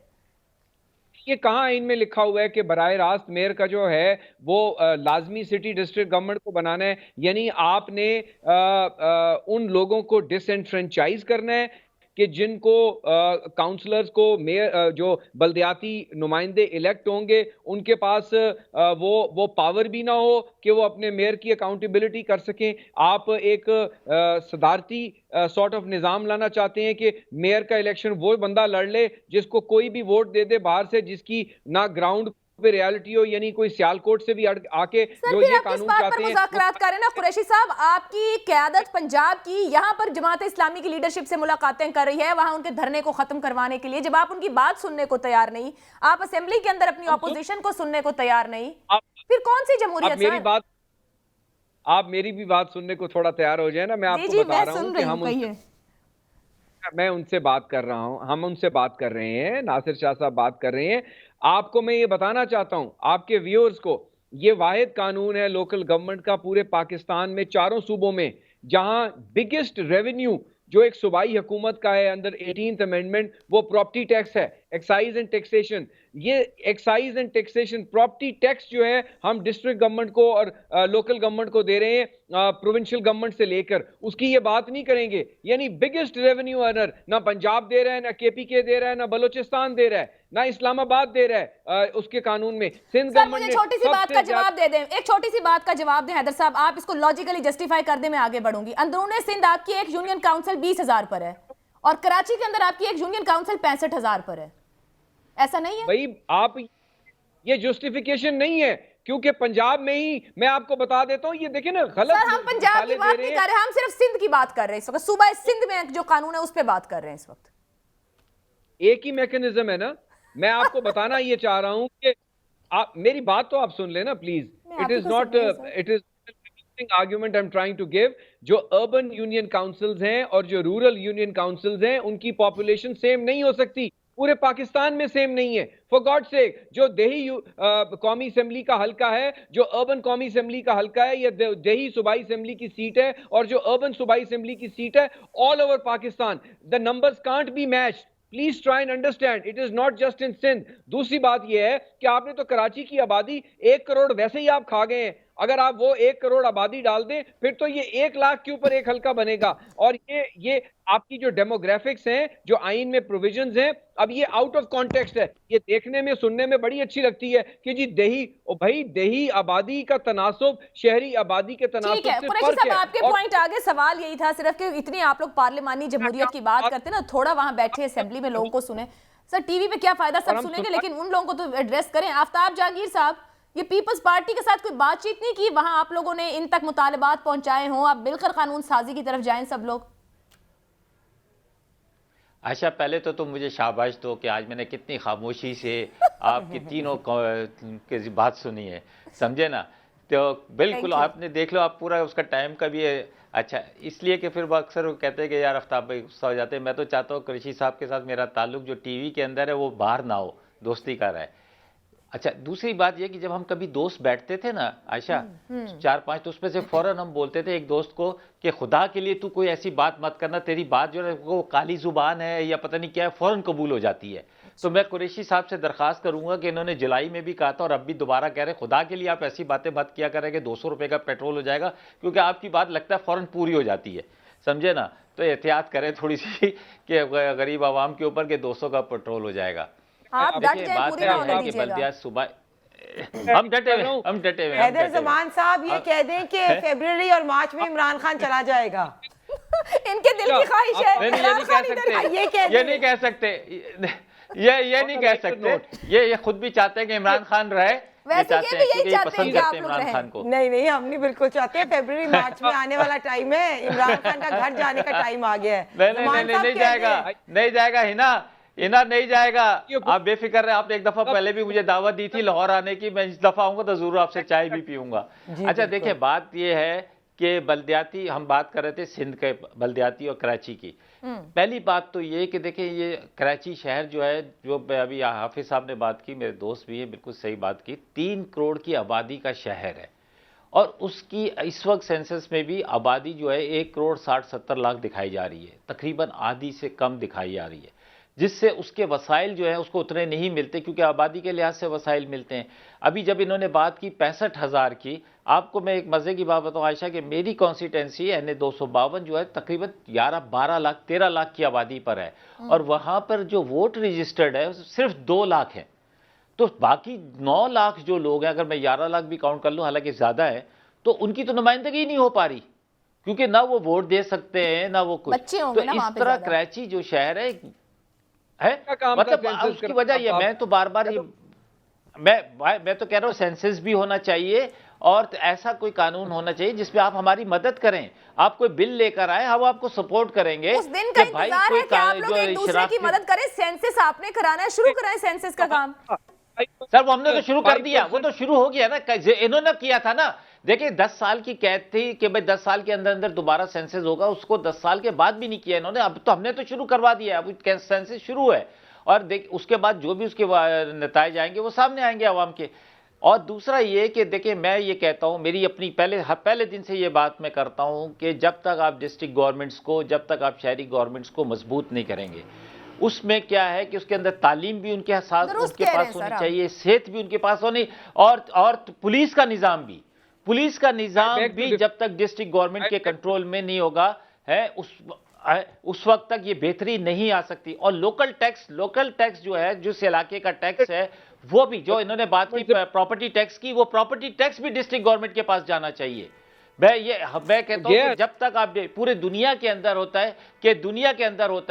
ये कहाँ इनमें लिखा हुआ है कि बराह रास्त मेयर का जो है वो लाजमी सिटी डिस्ट्रिक्ट गवर्नमेंट को बनाना है? यानी आपने उन लोगों को डिसएनफ्रेंचाइज करना है कि जिनको काउंसलर्स को मेयर जो बल्दियाती नुमाइंदे इलेक्ट होंगे उनके पास वो पावर भी ना हो कि वो अपने मेयर की अकाउंटेबिलिटी कर सकें। आप एक सदारती सॉर्ट ऑफ निज़ाम लाना चाहते हैं कि मेयर का इलेक्शन वो बंदा लड़ ले जिसको कोई भी वोट दे दे बाहर से, जिसकी ना ग्राउंड पे रियलिटी हो, यानी कोई सियालकोट से भी आके जो ये कानून चाहते हैं। मुज़ाकरात कर रहे हैं ना कुरैशी साहब, आपकी क़यादत पंजाब की यहाँ पर जमात इस्लामी की लीडरशिप से मुलाकातें कर रही है वहां उनके धरने को खत्म करवाने के लिए। जब आप उनकी बात सुनने को तैयार नहीं, आप असेंबली के अंदर अपनी ऑपोजिशन को सुनने को तैयार नहीं, फिर कौन सी जमहूरियत? आप मेरी भी बात सुनने को थोड़ा तैयार हो जाए ना। मैं आपको बता रहा हूँ कि मैं उनसे बात कर रहा हूं, हम उनसे बात कर रहे हैं, नासिर शाह साहब बात कर रहे हैं। आपको मैं ये बताना चाहता हूं, आपके व्यूअर्स को, ये वाहिद कानून है लोकल गवर्नमेंट का पूरे पाकिस्तान में चारों सूबों में जहां बिगेस्ट रेवेन्यू जो एक सूबाई हुकूमत का है अंडर 18th अमेंडमेंट, वो प्रॉपर्टी टैक्स है, एक्साइज एंड टैक्सेशन। ये excise and taxation property tax जो है हम डिस्ट्रिक्ट गवर्नमेंट को और लोकल गवर्नमेंट को दे रहे हैं, प्रोविंशियल गवर्नमेंट से लेकर, उसकी ये बात नहीं करेंगे। यानी बिगेस्ट रेवेन्यू अर्नर ना पंजाब दे रहा है, ना केपीके दे रहा है, ना बलोचिस्तान दे रहा है, ना इस्लामाबाद दे रहा है उसके कानून में। सिंध गवर्नमेंट ने छोटी सी बात का जवाब दे दें, एक छोटी सी बात का जवाब दें हैदर साहब, आप इसको लॉजिकली जस्टिफाई कर दें, मैं आगे बढ़ूंगी। अंदरूने सिंध आपकी एक यूनियन काउंसिल 20,000 पर है और कराची के अंदर आपकी एक यूनियन काउंसिल 65,000 पर है, ऐसा नहीं है भाई? आप ये जस्टिफिकेशन नहीं है, क्योंकि पंजाब में ही मैं आपको बता देता हूं, ये देखिए ना, गलत। सर हम पंजाब की बात नहीं कर रहे, हम सिर्फ सिंध की बात कर रहे हैं इस वक्त, सूबा सिंध में जो कानून है उस पर बात कर रहे हैं इस वक्त। एक ही मैकेनिज्म है ना। मैं आपको बताना ये चाह रहा हूं कि आप मेरी बात तो आप सुन लेना please. It is not argument I am trying to give. जो अर्बन यूनियन काउंसिल्स हैं और जो रूरल यूनियन काउंसिल्स हैं उनकी पॉपुलेशन सेम नहीं हो सकती, पूरे पाकिस्तान में सेम नहीं है। फॉर गॉड सेक, जो देही कौमी असेंबली का हल्का है, जो अर्बन कौमी असेंबली का हल्का है, या देही सूबाई असेंबली की सीट है, और जो अर्बन सूबाई असेंबली की सीट है, all over Pakistan the numbers can't be matched. Please try and understand, it is not just in Sindh. दूसरी बात यह है कि आपने तो कराची की आबादी 1 करोड़ वैसे ही आप खा गए हैं। अगर आप वो 1 करोड़ आबादी डाल दें फिर तो ये 1 लाख के ऊपर एक हल्का बनेगा। और ये आपकी जो डेमोग्राफिक्स हैं, जो आइन में प्रोविजंस हैं, अब ये आउट ऑफ कॉन्टेक्स्ट है। ये देखने में सुनने में बड़ी अच्छी लगती है कि जी देही, ओ भाई देही आबादी का तनासुब शहरी आबादी के तनासुब से फर्क है। आपके पॉइंट आगे सवाल यही था सिर्फ कि इतनी आप लोग पार्लिमानी जमहूरियत की बात करते हैं ना, थोड़ा वहां बैठे असेंबली में लोगों को सुने। सर टीवी पे क्या फायदा, सब सुनेंगे लेकिन उन लोगों को तो एड्रेस करें। आफ्ताब जहांगीर साहब, ये पीपल्स पार्टी के साथ कोई बातचीत नहीं की, वहां आप लोगों ने इन तक मुतालबात पहुंचाए हों, आप मिलकर कानून साजी की तरफ जाएं सब लोग? आशा, पहले तो तुम मुझे शाबाश दो कि आज मैंने कितनी खामोशी से आपकी तीनों की बात सुनी है, समझे ना? तो बिल्कुल आपने देख लो, आप पूरा उसका टाइम का भी है। अच्छा, इसलिए कि फिर वो अक्सर वो कहते हैं कि यार आफ्ताब भाई गुस्सा हो जाते हैं। मैं तो चाहता हूँ कुरैशी साहब के साथ मेरा ताल्लुक जो टीवी के अंदर है वो बाहर ना हो, दोस्ती का रहा है। अच्छा, दूसरी बात यह कि जब हम कभी दोस्त बैठते थे ना आयशा, 4-5, तो उसमें से फौरन हम बोलते थे एक दोस्त को कि खुदा के लिए तू कोई ऐसी बात मत करना, तेरी बात जो है वो काली जुबान है या पता नहीं क्या है, फौरन कबूल हो जाती है। तो मैं कुरैशी साहब से दरख्वास्त करूंगा कि इन्होंने जुलाई में भी कहा था और अब भी दोबारा कह रहे, खुदा के लिए आप ऐसी बातें मत किया करें कि 200 रुपये का पेट्रोल हो जाएगा, क्योंकि आपकी बात लगता है फौरन पूरी हो जाती है, समझे ना? तो एहतियात करें थोड़ी सी कि गरीब आवाम के ऊपर के 200 का पेट्रोल हो जाएगा। आप डट जाएं, पूरी ना होने दीजिएगा। बल्दियात सुबह हम डटे हुए। हैदर जमान साहब ये कह दें कि फरवरी और मार्च में इमरान खान चला जाएगा। इनके दिल की ख्वाहिश है। नहीं नहीं, ये नहीं कह सकते, ये नहीं कह सकते, ये नहीं कह सकते, ये खुद भी चाहते हैं कि इमरान खान रहे, वैसे ये भी यही चाहते पसंद हैं कि आप करते हैं लोग इमरान रहें। खान को। नहीं, हम नहीं बिल्कुल चाहते हैं। फरवरी मार्च में आने वाला टाइम है, इमरान खान का घर जाने का टाइम आ गया है। नहीं जाएगा, नहीं जाएगा हिना नहीं जाएगा, आप बेफिक्र रहे। आपने एक दफा पहले भी मुझे दावत दी थी लाहौर आने की, मैं इस दफा आऊंगा तो जरूर आपसे चाय भी पीऊंगा। अच्छा देखिए, बात ये है कि बल्दियाती, हम बात कर रहे थे सिंध के बल्दियाती और कराची की। पहली बात तो ये कि देखिए, ये कराची शहर जो है, जो अभी हाफिज साहब ने बात की, मेरे दोस्त भी है, बिल्कुल सही बात की, 3 करोड़ की आबादी का शहर है और उसकी इस वक्त सेंसस में भी आबादी जो है 1 करोड़ 60-70 लाख दिखाई जा रही है, तकरीबन आधी से कम दिखाई जा रही है, जिससे उसके वसाइल जो है उसको उतने नहीं मिलते, क्योंकि आबादी के लिहाज से वसाइल मिलते हैं। अभी जब इन्होंने बात की 65,000 की, आपको मैं एक मज़े की बात बताऊँ आयशा, कि मेरी कॉन्स्टिटेंसी NA 252 जो है तकरीबन 11-12 लाख 13 लाख की आबादी पर है, और वहाँ पर जो वोट रजिस्टर्ड है सिर्फ 2 लाख है। तो बाकी 9 लाख जो लोग हैं, अगर मैं 11 लाख भी काउंट कर लूँ, हालांकि ज़्यादा है, तो उनकी तो नुमाइंदगी नहीं हो पा रही, क्योंकि ना वो वोट दे सकते हैं ना वो कुछ। तो इस तरह कराची जो शहर है मतलब उसकी वजह ये, मैं तो बार बार ये मैं तो कह रहा हूँ सेंसस भी होना चाहिए और ऐसा कोई कानून होना चाहिए जिसमें आप हमारी मदद करें। आप कोई बिल लेकर आए, हम आपको सपोर्ट करेंगे। उस दिन का इंतजार है कि आप लोग एक दूसरे की मदद करें। सेंसस आपने कराना है, शुरू कराएं सेंसस का काम। सर वो हमने तो शुरू कर दिया, वो तो शुरू हो गया ना, इन्होंने किया था ना। देखिए 10 साल की कैद थी कि भाई 10 साल के अंदर अंदर दोबारा सेंसस होगा, उसको 10 साल के बाद भी नहीं किया इन्होंने। अब तो हमने तो शुरू करवा दिया, अब सेंसस शुरू है और देख उसके बाद जो भी उसके नतीजे आएंगे वो सामने आएंगे आवाम के। और दूसरा ये कि देखिए, मैं ये कहता हूँ, मेरी अपनी पहले दिन से ये बात मैं करता हूँ कि जब तक आप डिस्ट्रिक्ट गवर्नमेंट्स को, जब तक आप शहरी गवर्नमेंट्स को मजबूत नहीं करेंगे, उसमें क्या है कि उसके अंदर तालीम भी उनके साथ उनके पास होनी चाहिए, सेहत भी उनके पास होनी, और पुलिस का निज़ाम भी जब तक डिस्ट्रिक्ट गवर्नमेंट के कंट्रोल में नहीं होगा है उस वक्त तक ये बेहतरी नहीं आ सकती। और लोकल टैक्स जो है, जिस इलाके का टैक्स है, वो भी जो इन्होंने बात की प्रॉपर्टी टैक्स की, वो प्रॉपर्टी टैक्स भी डिस्ट्रिक्ट गवर्नमेंट के पास जाना चाहिए। मैं कहता हूं कि जब तक आप पूरे दुनिया के अंदर होता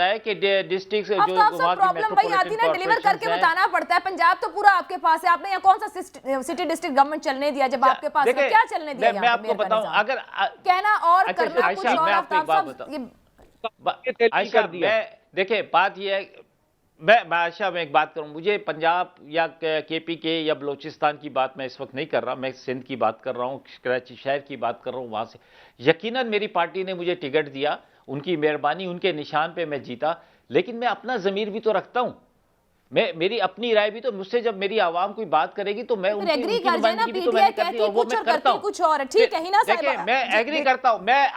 है कि डिस्ट्रिक्ट जो वहां की मेट्रोपॉलिटन डिलीवर करके बताना पड़ता है। पंजाब तो पूरा आपके पास है, आपने यहाँ कौन सा सिटी डिस्ट्रिक्ट गवर्नमेंट चलने दिया जब आपके पास है? क्या चलने दिया? मैं आपको बताऊं, अगर कहना और करना कुछ और। आयशा, देखिए बात यह है, मैं आयशा में एक बात करूं, मुझे पंजाब या KPK या बलोचिस्तान की बात मैं इस वक्त नहीं कर रहा, मैं सिंध की बात कर रहा हूं, कराची शहर की बात कर रहा हूं। वहां से यकीनन मेरी पार्टी ने मुझे टिकट दिया, उनकी मेहरबानी, उनके निशान पे मैं जीता, लेकिन मैं अपना ज़मीर भी तो रखता हूं। मेरी अपनी राय भी तो, मुझसे जब मेरी आवाम कोई बात करेगी तो मैं उनकी नुमाइंदगी भी तो मैं करती हूं, वो मैं करता हूं। कुछ और ठीक है हिना साहिबा, देखिए मैं एग्री करता हूं। मैं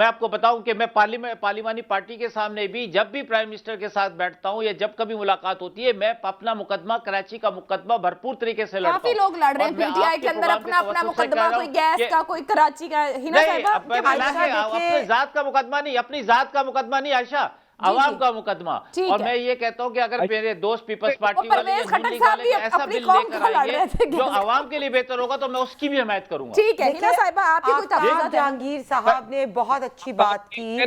आपको बताऊं कि मैं पार्लिमानी पार्टी के सामने भी, जब भी प्राइम मिनिस्टर के साथ बैठता हूं या जब कभी मुलाकात होती है, मैं अपना मुकदमा, कराची का मुकदमा भरपूर तरीके से लड़ता हूं। काफी लोग लड़ रहे हैं PTI के अंदर अपना मुकदमा, कोई गैस का, कोई कराची का। हिना साहिबा, अपनी जात का मुकदमा नहीं, अपनी जात का मुकदमा नहीं आयशा, आवाम का मुकदमा। और मैं ये कहता हूं कि अगर मेरे दोस्त पीपल्स पार्टी वाले ऐसा बिल लेकर आएंगे जो आवाम के लिए बेहतर होगा तो मैं उसकी भी हिमायत करूंगा। ठीक है हिना साहिबा, आपकी कोई आफ्ताब जहांगीर साहब ने बहुत अच्छी बात की।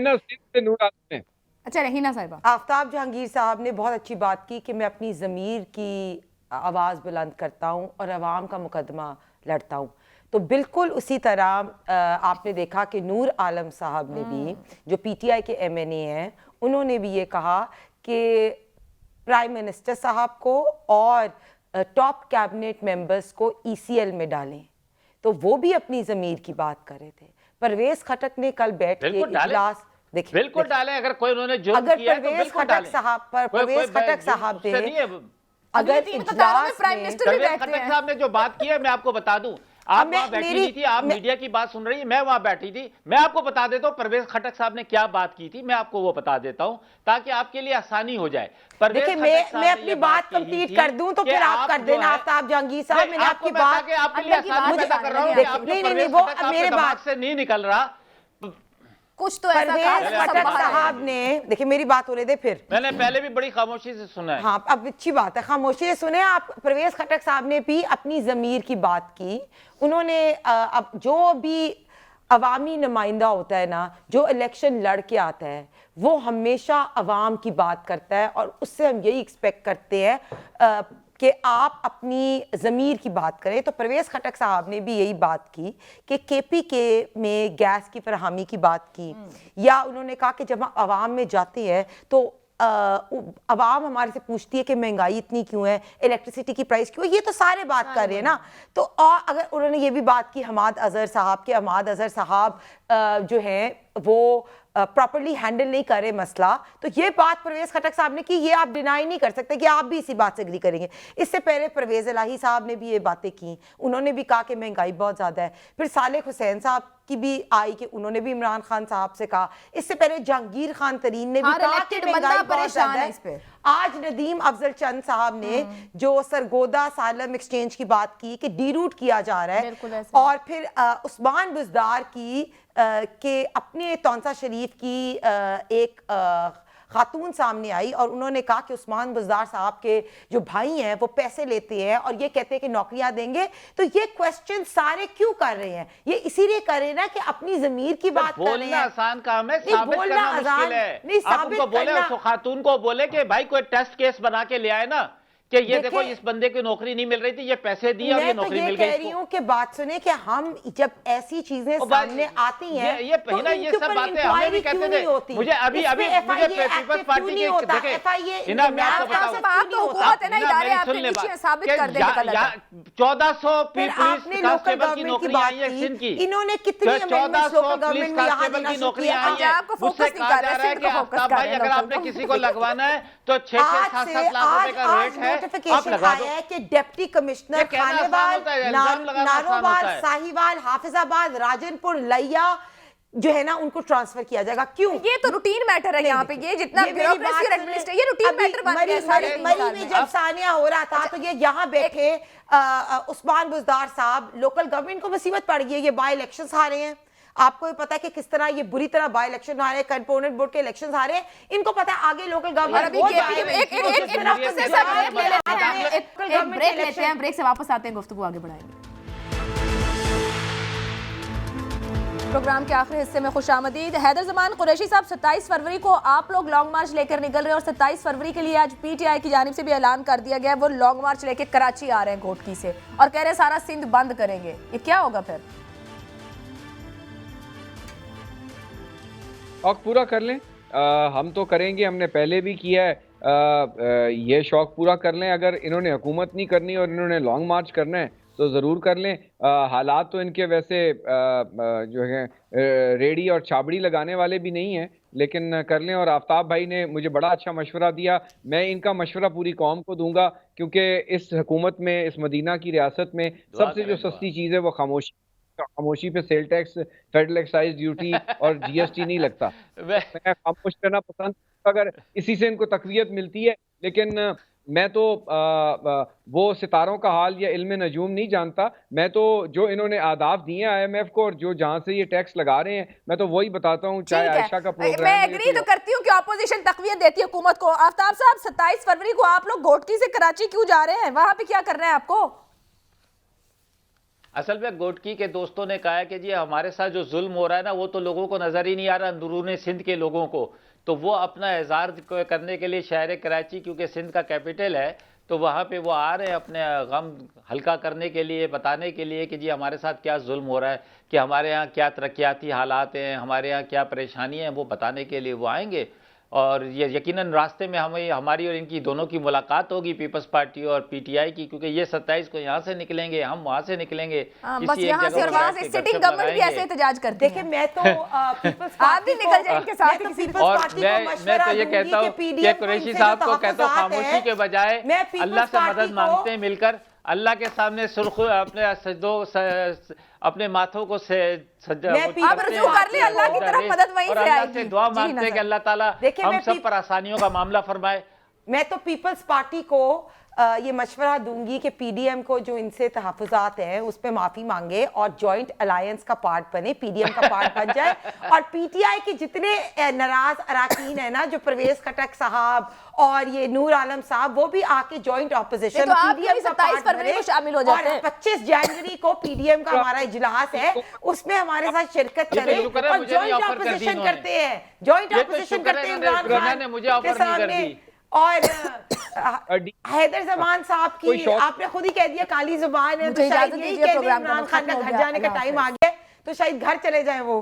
अच्छा हिना साहिबा, आफ्ताब जहांगीर साहब ने बहुत अच्छी बात की कि मैं अपनी ज़मीर की आवाज़ बुलंद करता हूँ और अवाम का मुकदमा लड़ता हूँ। तो बिल्कुल उसी तरह आपने देखा कि नूर आलम साहब ने भी, जो PTI के MNA हैं, उन्होंने भी ये कहा कि प्राइम मिनिस्टर साहब को और टॉप कैबिनेट मेंबर्स को ECL में डालें। तो वो भी अपनी ज़मीर की बात कर रहे थे। परवेज खटक ने कल बैठ के इजलास, देखिए बिल्कुल डालें, अगर कोई उन्होंने जुर्म किया है तो बिल्कुल डालें। परवेज खटक साहब ने अगर इजलास प्राइम मिनिस्टर भी बैठते हैं, खटक साहब ने जो बात की है, मैं आपको बता दूं, आप वहां बैठी नहीं थी, आप मीडिया की बात सुन रही है, मैं वहां बैठी थी। मैं आपको बता देता हूं परवेज खटक साहब ने क्या बात की थी, मैं आपको वो बता देता हूं ताकि आपके लिए आसानी हो जाए। देखिए मैं अपनी बात कंप्लीट कर दूं तो फिर आप कर देना। आफ्ताब जहांगीर साहब, मैंने आपकी बात आपके लिए आसानी पैदा कर रहा हूं। नहीं, वो मेरे बात से नहीं निकल रहा कुछ तो ऐसा खटक साहब ने, देखिए मेरी बात हो रही थी, फिर मैंने पहले भी बड़ी खामोशी से सुना है। हाँ, अब अच्छी बात है, खामोशी से सुने आप। परवेज खटक साहब ने भी अपनी ज़मीर की बात की। उन्होंने अब जो भी अवामी नुमाइंदा होता है ना, जो इलेक्शन लड़ के आता है, वो हमेशा अवाम की बात करता है और उससे हम यही एक्सपेक्ट करते हैं कि आप अपनी ज़मीर की बात करें। तो परवेज़ खटक साहब ने भी यही बात की कि KPK में गैस की फरहमी की बात की, या उन्होंने कहा कि जब हम आवाम में जाते हैं तो आवाम हमारे से पूछती है कि महंगाई इतनी क्यों है, इलेक्ट्रिसिटी की प्राइस क्यों है, ये तो सारे बात कर रहे हैं ना। तो और अगर उन्होंने ये भी बात की हमाद अजहर साहब के, हमाद अजहर साहब जो हैं वो प्रॉपर्ली हैंडल नहीं करे मसला, तो ये बात परवेज़ खटक साहब ने की, ये आप डिनाई नहीं कर सकते कि आप भी इसी बात से एग्री करेंगे। इससे पहले परवेज़ इलाही साहब ने भी ये बातें की, उन्होंने भी कहा कि महंगाई बहुत ज़्यादा है। फिर सालेह हुसैन साहब की भी आई कि उन्होंने भी इमरान खान साहब से कहा। इससे पहले जहांगीर खान तरीन ने भी कहा कि महंगाई बहुत ज़्यादा है। आज नदीम अफजल चंद साहब ने जो सरगोदा सालम एक्सचेंज की बात की कि डीरूट किया जा रहा है, और फिर उस्मान बुज़दार की के अपने तौंसा शरीफ की एक खातून सामने आई और उन्होंने कहा कि उस्मान बुज़दार साहब के जो भाई हैं वो पैसे लेते हैं और ये कहते हैं कि नौकरियां देंगे। तो ये क्वेश्चन सारे क्यों कर रहे हैं? ये इसीलिए कर रहे हैं ना कि अपनी ज़मीर की बात कर रहे हैं। आसान काम है, साबित करना मुश्किल है। नहीं, आप उनको बोले, उस खातून को बोले कि भाई कोई टेस्ट केस बना के ले आए ना कि ये देखो इस बंदे की नौकरी नहीं मिल रही थी, ये पैसे दिए और ये नौकरी मिल गई। मैं कह रही हूँ कि बात सुने कि हम जब ऐसी चीजें सामने आती हैं ये सब बातें हमें भी कहते थे। मुझे अभी मुझे पीपल्स पार्टी के देखे ना, मैं आपको बताऊं 1400 पुलिस कांस्टेबल की नौकरी आई है सिंध की, इन्होंने कितनी 1400 पुलिस कांस्टेबल की नौकरी आई है। उससे कहा जा रहा है कि आफ्ताब भाई अगर आपने किसी को लगवाना है तो 6-7 लाख रुपए का रेट है, नोटिफिकेशन आया है कि डिप्टी कमिश्नर खानेवाल, नारोवाल, साहिवाल, हाफिजाबाद, राजनपुर, लिया जो है ना उनको ट्रांसफर किया जाएगा। क्यों? ये तो रूटीन मैटर है यहाँ पे, ये जितना ब्यूरोक्रेसी और एडमिनिस्ट्रेशन, ये रूटीन मैटर बन गया सारे। मरी में जब सानिया हो रहा था तो ये यहाँ बैठे उस्मान बुज़दार साहब, लोकल गवर्नमेंट को मुसीबत पड़ गई है, ये बाय इलेक्शंस आ रहे हैं। आपको भी पता है कि किस तरह ये बुरी तरह बाय इलेक्शन आ रहे हैं, कंपोनेंट बोर्ड के इलेक्शंस आ रहे हैं, इनको पता है आगे लोकल गवर्नमेंट ब्रेक लेते हैं, ब्रेक से वापस आते हैं, गुफ्तगू आगे बढ़ाएंगे। प्रोग्राम के आखिरी हिस्से में खुशामदीद। हैदर जमान कुरैशी साहब, 27 फरवरी को आप लोग लॉन्ग मार्च लेकर निकल रहे हैं और 27 फरवरी के लिए आज PTI की जानिब से भी ऐलान कर दिया गया है, वो लॉन्ग मार्च लेके कराची आ रहे हैं घोटकी से और कह रहे हैं सारा सिंध बंद करेंगे। ये क्या होगा फिर? शौक पूरा कर लें, हम तो करेंगे, हमने पहले भी किया है। ये शौक पूरा कर लें। अगर इन्होंने हुकूमत नहीं करनी और इन्होंने लॉन्ग मार्च करना है तो ज़रूर कर लें। हालात तो इनके वैसे जो है रेडी और छाबड़ी लगाने वाले भी नहीं हैं, लेकिन कर लें। और आफ्ताब भाई ने मुझे बड़ा अच्छा मशवरा दिया, मैं इनका मशवरा पूरी कौम को दूंगा, क्योंकि इस हुकूमत में, इस मदीना की रियासत में सबसे जो सस्ती चीज़ है वो खामोशी पे sale tax, federal excise duty और GST नहीं लगता। मैं खामोश रहना पसंद, अगर इसी से इनको तकवीयत मिलती है। लेकिन मैं तो वो सितारों का हाल या इल्म नजूम नहीं जानता। मैं तो जो इन्होंने आदाब दिए IMF को और जो जहाँ से ये टैक्स लगा रहे हैं, मैं तो वही बताता हूँ। चाहे आयशा का प्रोग्राम, मैं एग्री तो करती हूँ कि ऑपोजिशन तकवीयत देती है हुकूमत को। आफ्ताब साहब, 27 फरवरी को आप लोग घोटकी से कराची क्यों जा रहे हैं? वहां पे क्या करना है आपको? असल में घोटकी के दोस्तों ने कहा है कि जी हमारे साथ जो जुल्म हो रहा है ना, वो तो लोगों को नजर ही नहीं आ रहा, अंदरूनी सिंध के लोगों को। तो वो अपना इज़हार करने के लिए शहर कराची, क्योंकि सिंध का कैपिटल है, तो वहाँ पे वो आ रहे हैं अपने गम हल्का करने के लिए, बताने के लिए कि जी हमारे साथ क्या जुल्म हो रहा है, कि हमारे यहाँ क्या तरक्याती हालात हैं, हमारे यहाँ क्या परेशानी है, वो बताने के लिए वो आएंगे। और ये यकीनन रास्ते में हमें, हमारी और इनकी दोनों की मुलाकात होगी, पीपल्स पार्टी और PTI की, क्योंकि ये 27 को यहाँ से निकलेंगे, हम वहाँ से निकलेंगे। बस यहाँ से और वहाँ से सिटिंग गवर्नमेंट भी ऐसे एहतजाज करती है। देखिए मैं तो पीपल्स पार्टी निकल जाए इनके साथ, और मैं तो ये कहता हूँ कि कुरैशी साहब को कहता हूँ खामोशी के बजाय अल्लाह से मदद मांगते हैं मिलकर, अल्लाह के सामने सुर्ख अपने सजदों अपने माथों को आप रुजू कर ले अल्लाह की तरफ, मदद वहीं से आएगी। से दुआ मांगते हैं कि अल्लाह ताला हम सब पर आसानियों का मामला फरमाए। मैं तो पीपल्स पार्टी को ये मशवरा दूंगी कि पीडीएम को जो इनसे तहफ़्फ़ुज़ात हैं उस पर माफ़ी मांगे और जॉइंट अलायंस का पार्ट बने, पीडीएम का पार्ट बन जाए। और पीटीआई के जितने नाराज अरकान है ना, जो परवेज खटक साहब और ये नूर आलम साहब, वो भी आके जॉइंट ऑपोजिशन तो आप भी 27 फरवरी को शामिल हो जाते हैं। 25 जनवरी को पीडीएम का हमारा इजलास है, उसमें हमारे साथ शिरकत करें और जॉइंट ऑपोजिशन करते हैं, जॉइंट ऑपोजिशन करते हैं इमरान खान के सामने। और हैदर जमान साहब की आपने खुद ही कह दिया काली जुबान है, तो शायद यही कह दिया इमरान खान का घर जाने का टाइम आ गया, तो शायद घर चले जाएं वो।